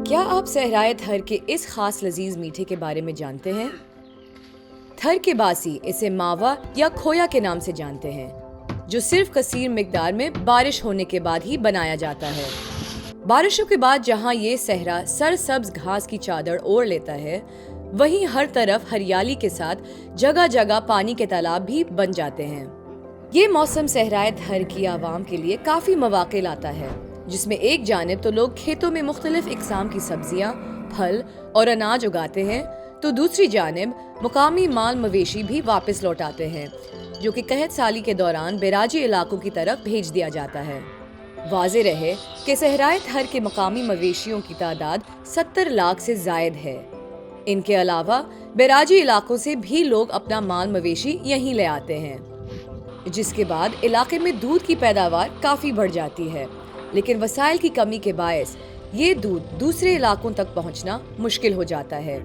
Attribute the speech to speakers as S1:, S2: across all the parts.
S1: کیا آپ صحرائے تھر کے اس خاص لذیذ میٹھے کے بارے میں جانتے ہیں؟ تھر کے باسی اسے ماوا یا کھویا کے نام سے جانتے ہیں، جو صرف کثیر مقدار میں بارش ہونے کے بعد ہی بنایا جاتا ہے۔ بارشوں کے بعد جہاں یہ صحرا سرسبز گھاس کی چادر اوڑھ لیتا ہے، وہیں ہر طرف ہریالی کے ساتھ جگہ جگہ پانی کے تالاب بھی بن جاتے ہیں۔ یہ موسم صحرائے تھر کی عوام کے لیے کافی مواقع لاتا ہے، جس میں ایک جانب تو لوگ کھیتوں میں مختلف اقسام کی سبزیاں، پھل اور اناج اگاتے ہیں، تو دوسری جانب مقامی مال مویشی بھی واپس لوٹاتے ہیں، جو کہ قحط سالی کے دوران بیراجی علاقوں کی طرف بھیج دیا جاتا ہے۔ واضح رہے کہ صحرائے تھر کے مقامی مویشیوں کی تعداد 70 لاکھ سے زائد ہے۔ ان کے علاوہ بیراجی علاقوں سے بھی لوگ اپنا مال مویشی یہیں لے آتے ہیں، جس کے بعد علاقے میں دودھ کی پیداوار کافی بڑھ جاتی ہے، لیکن وسائل کی کمی کے باعث یہ دودھ دوسرے علاقوں تک پہنچنا مشکل ہو جاتا ہے۔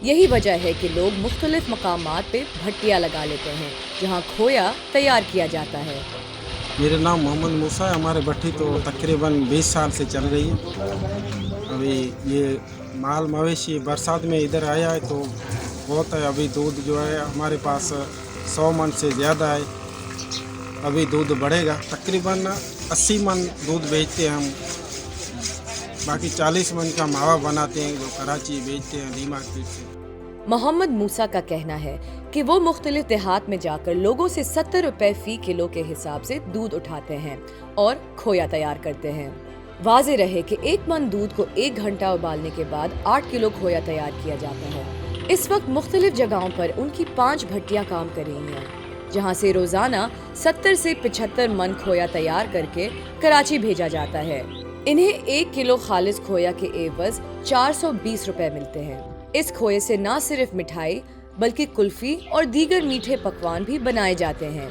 S1: یہی وجہ ہے کہ لوگ مختلف مقامات پہ بھٹیاں لگا لیتے ہیں جہاں کھویا تیار کیا جاتا ہے۔
S2: میرا نام محمد موسیٰ ہے۔ ہمارے بھٹی تو تقریباً 20 سال سے چل رہی ہے۔ ابھی یہ مال مویشی برسات میں ادھر آیا ہے تو بہت ہے۔ ابھی دودھ جو ہے ہمارے پاس 100 من سے زیادہ ہے۔ ابھی دودھ بڑھے گا، تقریباً 80 من دودھ بیچتے ہیں ہم، باقی 40 من کا ماوا بناتے ہیں جو کراچی بیچتے ہیں ڈی مارکیٹ سے۔
S1: محمد موسیٰ کا کہنا ہے کہ وہ مختلف دیہات میں جا کر لوگوں سے 70 روپے فی کلو کے حساب سے دودھ اٹھاتے ہیں اور کھویا تیار کرتے ہیں۔ واضح رہے کہ 1 من دودھ کو 1 گھنٹہ ابالنے کے بعد 8 کلو کھویا تیار کیا جاتا ہے۔ اس وقت مختلف جگہوں پر ان کی 5 بھٹیاں کام کر رہی ہیں، جہاں سے روزانہ 70 سے 75 من کھویا تیار کر کے کراچی بھیجا جاتا ہے۔ انہیں 1 کلو خالص کھویا کے عوض 420 روپے ملتے ہیں۔ اس کھوئے سے نہ صرف مٹھائی بلکہ کلفی اور دیگر میٹھے پکوان بھی بنائے جاتے ہیں۔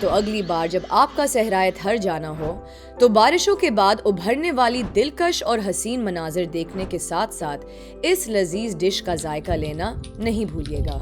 S1: تو اگلی بار جب آپ کا صحرائے تھر جانا ہو تو بارشوں کے بعد ابھرنے والی دلکش اور حسین مناظر دیکھنے کے ساتھ ساتھ اس لذیذ ڈش کا ذائقہ لینا نہیں بھولیے گا۔